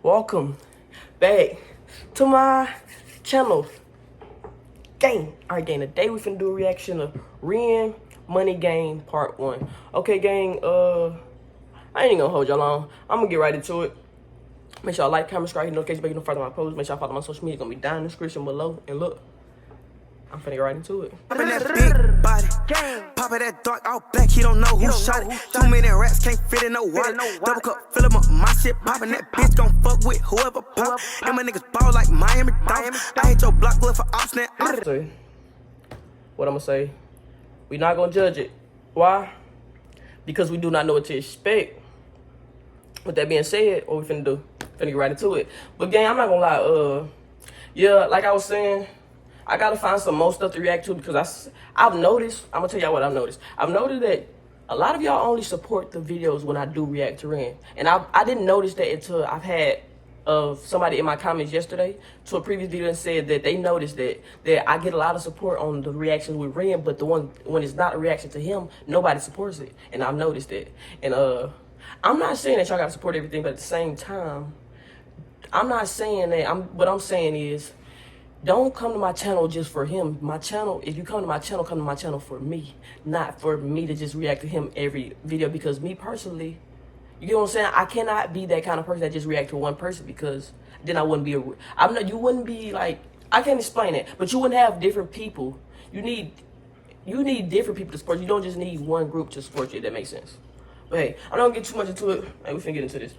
Welcome back to my channel. Gang. Alright, gang, today we finna do a reaction of Ren Money Game Part 1. Okay, gang, I ain't gonna hold y'all long. I'm gonna get right into it. Make sure y'all like, comment, subscribe, hit notifications, so you don't further my posts. Make sure y'all follow my social media. It's gonna be down in the description below. And look, I'm finna get right into it. Poppin' that big body, poppin' that dark all black, he don't know who shot it. Too many rats can't fit in no wallet. Double cup, fill 'em up, my shit poppin'. That bitch gon' fuck with whoever pop. And my niggas ball like Miami Dolphins. I hate your block glove for ops now. What I'm gonna say, we not gonna judge it. Why? Because we do not know what to expect. With that being said, what we finna do? Finna get right into it. But gang, I'm not gonna lie, yeah, like I was saying, I gotta find some more stuff to react to because I've noticed, I'm gonna tell y'all what I've noticed. I've noticed that a lot of y'all only support the videos when I do react to Ren. And I didn't notice that until I've had somebody in my comments yesterday to a previous video and said that they noticed that I get a lot of support on the reactions with Ren, but the one when it's not a reaction to him, nobody supports it. And I've noticed it. And I'm not saying that y'all gotta support everything, but at the same time, I'm not saying that. What I'm saying is, don't come to my channel just for him. My channel, if you come to my channel for me, not for me to just react to him every video. Because me personally, you get what I'm saying? I cannot be that kind of person that just react to one person because then I wouldn't be you wouldn't be like, I can't explain it, but you wouldn't have different people. You need different people to support you. You don't just need one group to support you, if that makes sense. But hey, I don't get too much into it. Hey, we finna get into this.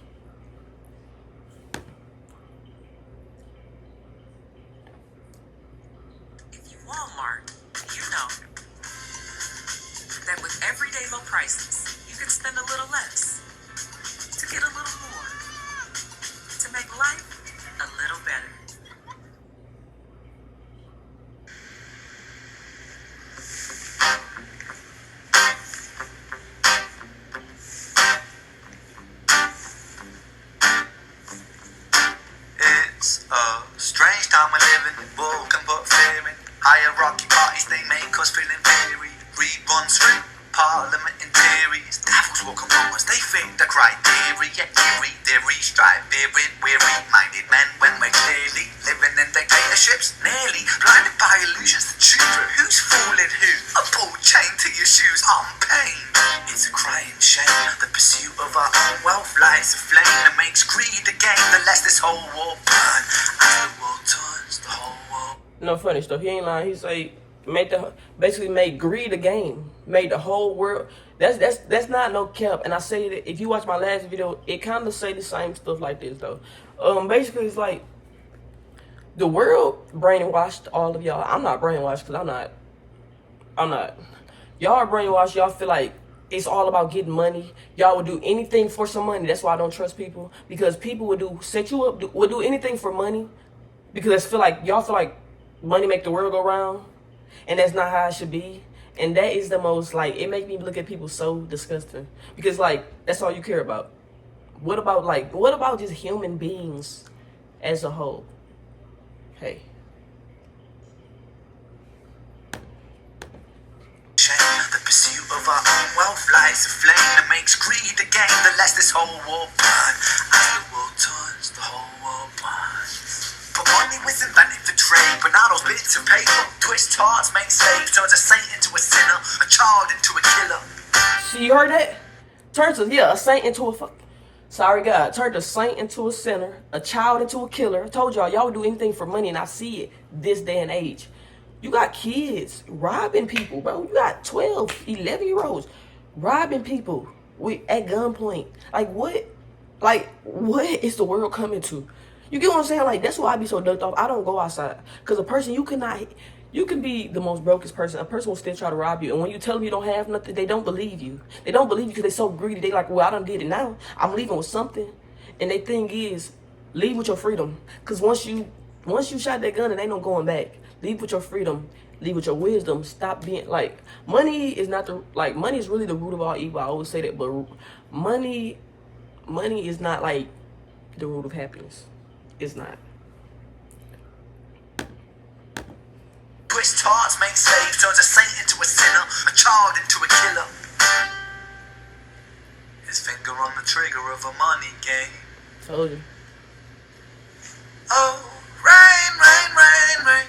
Walmart, you know that with everyday low prices, you can spend a little less to get a little more, to make life a little better. It's a strange time we're living, war can put fear in. Hierarchy parties, they make us feel inferior. Rerun script, parliament in theories. Devils walk among us, they think the criteria. Eerie, theory, strive, fearing, weary-minded men when we're clearly living in dictatorships. Nearly blinded by illusions, the truth of who's fooling who. A ball chain to your shoes, on pain. It's a crying shame, the pursuit of our own wealth lights a flame that makes greed a game. The less this whole war burn, as the world turns, the whole world. No funny stuff. He ain't lying. He's like basically made greed a game. Made the whole world. That's not no cap. And I say that if you watch my last video, it kind of say the same stuff like this though. Basically it's like the world brainwashed all of y'all. I'm not brainwashed because I'm not. Y'all are brainwashed. Y'all feel like it's all about getting money. Y'all would do anything for some money. That's why I don't trust people, because people would set you up, would do anything for money, because y'all feel like money make the world go round, and that's not how it should be. And that is the most, like, it make me look at people so disgusting, because like that's all you care about. What about just human beings as a whole? Hey. The pursuit of our own wealth lights a flame that makes greed a game. The less this whole war burn, as the world turns, the whole world burns. But money was invented for trade. Bernardo's bits of paper, twist hearts, make slaves, turns a saint into a sinner, a child into a killer. See, you heard that? Turns a saint into a sorry God, turned a saint into a sinner, a child into a killer. I told y'all would do anything for money, and I see it this day and age. You got kids robbing people, bro. You got 12, 11-year-olds robbing people at gunpoint. Like, what is the world coming to? You get what I'm saying? Like, that's why I be so ducked off. I don't go outside. Because a person, you can be the most brokest person. A person will still try to rob you. And when you tell them you don't have nothing, they don't believe you. They don't believe you because they're so greedy. They like, well, I done did it now. I'm leaving with something. And their thing is, leave with your freedom. Because once you shot that gun, it ain't no going back. Leave with your freedom. Leave with your wisdom. Stop being like, money is money is really the root of all evil. I always say that, but money is not like the root of happiness. It's not. Twist hearts, make slaves, turns a saint into a sinner, a child into a killer. His finger on the trigger of a money game. Told you. Oh, rain, rain, rain, rain.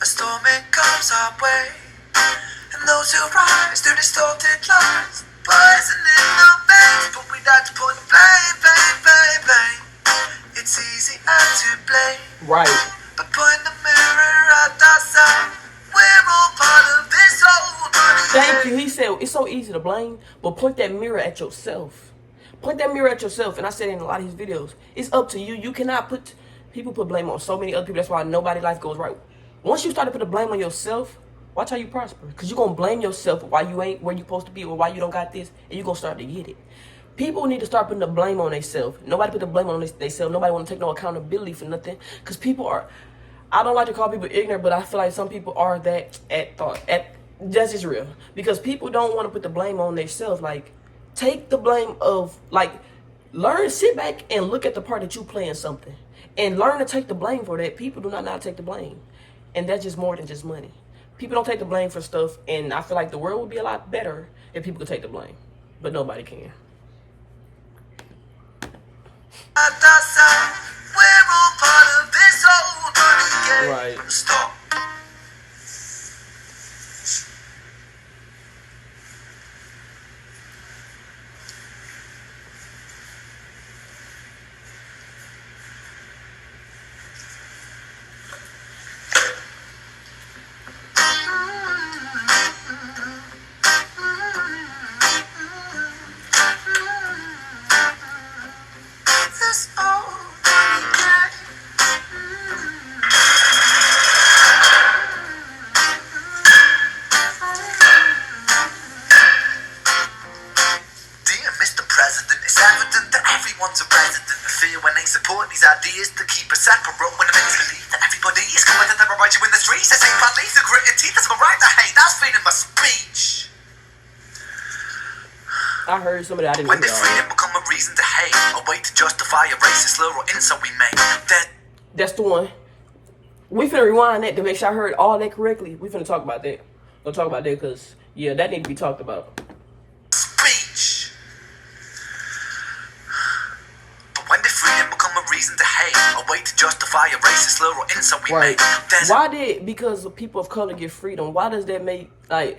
A storm it comes our way. And those who rise through distorted lies, poison in the veins, but we like to put blame, blame, blame, blame. It's easy to blame. Right. But point the mirror at ourselves. We're all part of this whole money. Thank you. He said it's so easy to blame, but point that mirror at yourself. Point that mirror at yourself. And I said in a lot of his videos, it's up to you. You cannot put people put blame on so many other people. That's why nobody's life goes right. Once you start to put the blame on yourself, watch how you prosper. Because you're going to blame yourself for why you ain't where you're supposed to be or why you don't got this, and you're going to start to get it. People need to start putting the blame on themselves. Nobody put the blame on themselves. Nobody want to take no accountability for nothing. Because people are, I don't like to call people ignorant, but I feel like some people are that at thought. That's just real. Because people don't want to put the blame on themselves. Like, take the blame of, like, learn, sit back and look at the part that you play in something. And learn to take the blame for that. People do not know how to take the blame. And that's just more than just money. People don't take the blame for stuff. And I feel like the world would be a lot better if people could take the blame. But nobody can. At ourselves. We're all part of this whole money game. Right. Stop. This old money game. Dear Mr. President, it's evident that everyone's a resident of fear when they support these ideas to keep us separate. When it makes believe that everybody is coming to terrorize you in the streets. I say, but leave the gritted teeth, that's my right to hate. That's freedom of speech. I heard somebody I didn't When hear did all freedom that. become a reason to hate? A way to justify a racist slur or insult we make? There's That's the one. We finna rewind that to make sure I heard all that correctly. We finna talk about that. We'll talk about that because, yeah, that need to be talked about. speech. But when did freedom become a reason to hate? A way to justify a racist slur or insult we Right. make? There's Why did, because people of color get freedom, why does that make, like,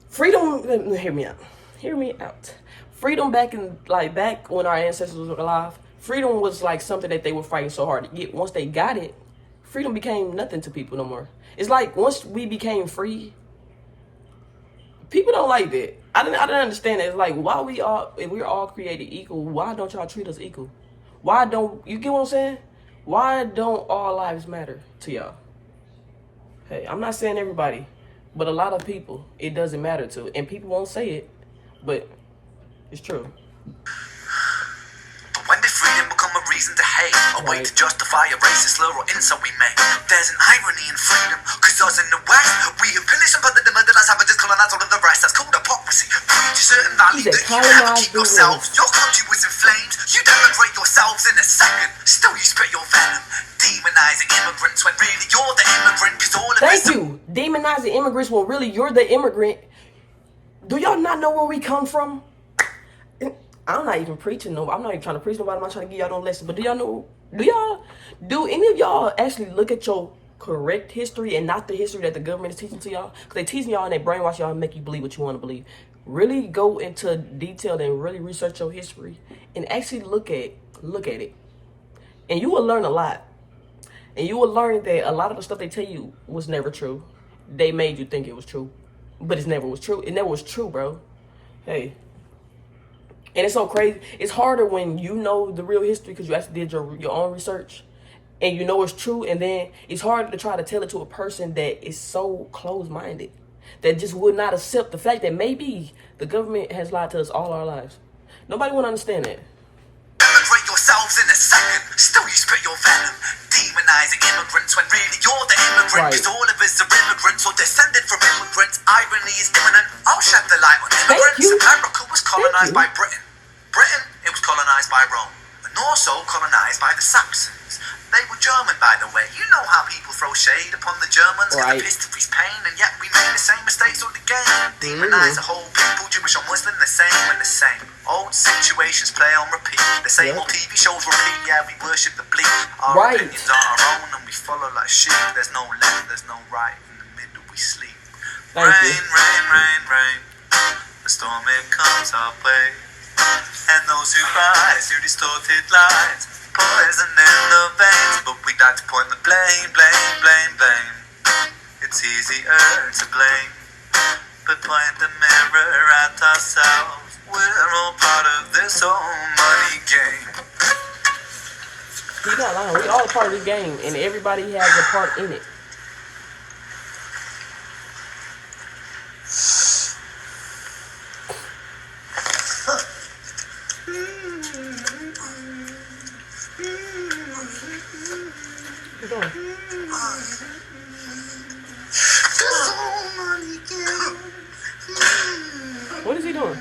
freedom, hear me out. Hear me out. Freedom back when our ancestors were alive, freedom was like something that they were fighting so hard to get. Once they got it, freedom became nothing to people no more. It's like once we became free, people don't like that. I didn't understand that. It's like, why if we're all created equal, why don't y'all treat us equal? Why don't, you get what I'm saying? Why don't all lives matter to y'all? Hey, I'm not saying everybody, but a lot of people, it doesn't matter to. And people won't say it, but it's true. But when did freedom become a reason to hate? A way Right. to justify a racist slur or insult we make? There's an irony in freedom, cause us in the West, we have pillaged and plundered the murdered savages, colonized all of the rest. That's called hypocrisy. Preach a certain value He said that you never colonized keep the yourselves. West. Your country was in flames, you denigrate yourselves in a second. Still you spit your venom, demonizing immigrants when really you're the immigrant, cause all of Thank us you. Demonizing immigrants when really you're the immigrant. Do y'all not know where we come from? I'm not even preaching no. I'm not even trying to preach nobody. I'm not trying to give y'all no lesson. But do y'all know? Do any of y'all actually look at your correct history and not the history that the government is teaching to y'all? Because they teaching y'all and they brainwash y'all and make you believe what you want to believe. Really go into detail and really research your history and actually look at it. And you will learn a lot. And you will learn that a lot of the stuff they tell you was never true. They made you think it was true. But it never was true. It never was true, bro. Hey. And it's so crazy. It's harder when you know the real history because you actually did your own research. And you know it's true. And then it's harder to try to tell it to a person that is so closed-minded. That just would not accept the fact that maybe the government has lied to us all our lives. Nobody would understand that. denigrate yourselves in a second. Still you spit your venom, demonizing immigrants when really you're the immigrant. Right. Cause all of us are immigrants or descended from immigrants. Irony is imminent. I'll shed the light on immigrants. you. America was colonized you. by Britain. Britain, it was colonized by Rome. And also colonized by the Saxons. They were German, by the way. You know how people throw shade upon the Germans, get Right. the history's pain, and yet we make the same mistakes all the game. Demonize the whole people, Jewish or Muslim, the same and the same. Old situations play on repeat. The same old TV shows repeat. Yeah, we worship the bleak. Our Right. opinions are our own, and we follow like sheep. There's no left, there's no right. In the middle, we sleep. Thank rain, you. rain, rain, rain. The storm it comes our way, and those who rise, who distorted lies, poison in the veins. But we like to point the blame, blame, blame, blame. It's easier to blame, but point the mirror at ourselves. We're all part of this whole money game. He's not lying. We all a part of the game, and everybody has a part in it. What you doing? What is he doing?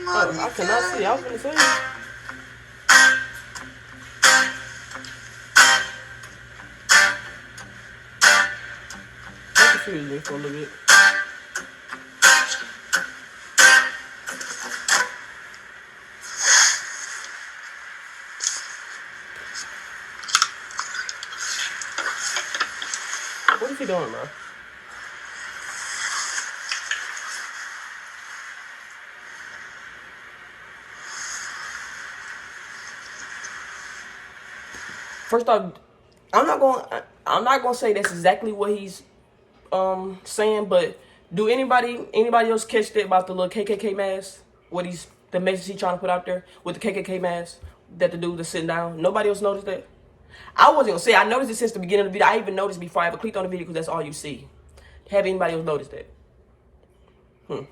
Oh, I cannot see. I was gonna say. That confused me for a little bit. What is he doing, bro? First off, I'm not gonna say that's exactly what he's saying, but do anybody else catch that about the little KKK mask? The message he's trying to put out there with the KKK mask that the dude is sitting down? Nobody else noticed that? I wasn't gonna say I noticed it since the beginning of the video. I even noticed before I ever clicked on the video because that's all you see. Have anybody else noticed that? If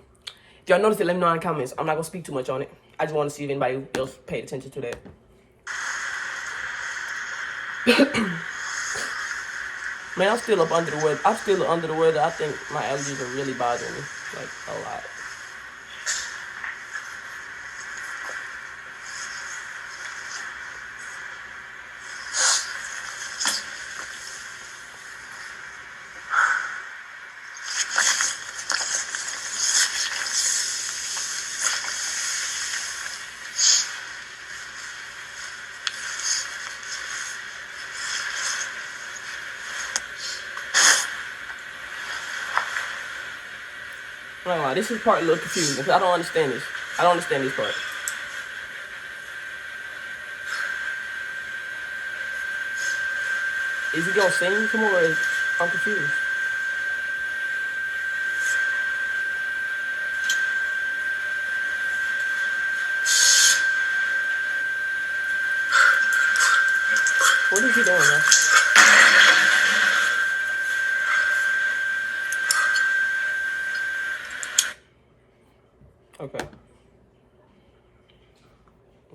y'all noticed it, let me know in the comments. I'm not gonna speak too much on it. I just want to see if anybody else paid attention to that. Man, I'm still up under the weather. I'm still under the weather. I think my allergies are really bothering me, like, a lot. I'm not gonna lie, this is part a little confusing because I don't understand this. I don't understand this part. Is he gonna sing some more? I'm confused. What is he doing, man? Okay.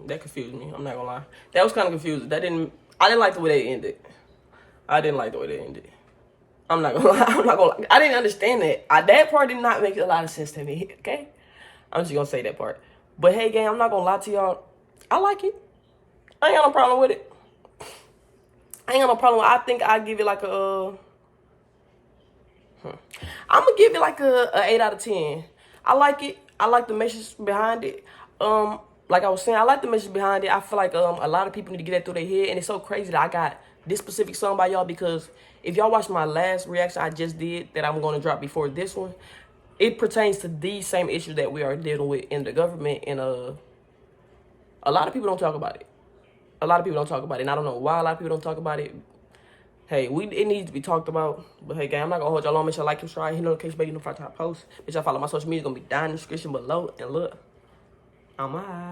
That confused me. I'm not gonna lie. That was kind of confusing. I didn't like the way they ended. I didn't like the way they ended. I'm not gonna lie. I didn't understand that. That part did not make a lot of sense to me. Okay. I'm just gonna say that part. But hey, gang, I'm not gonna lie to y'all. I like it. I ain't got no problem with it. I think I'd give it like a. I'm gonna give it like a 8 out of 10. I like it. I like the message behind it. Like I was saying, I like the message behind it. I feel like a lot of people need to get that through their head, and it's so crazy that I got this specific song by y'all because if y'all watched my last reaction I just did that I'm gonna drop before this one, it pertains to these same issues that we are dealing with in the government, and a lot of people don't talk about it. A lot of people don't talk about it, and I don't know why a lot of people don't talk about it. Hey, it needs to be talked about. But hey, gang, I'm not gonna hold y'all long. Make sure you like, subscribe, hit notification bell, you know, for time post. Make sure y'all follow my social media. It's gonna be down in the description below. And look, I'm out.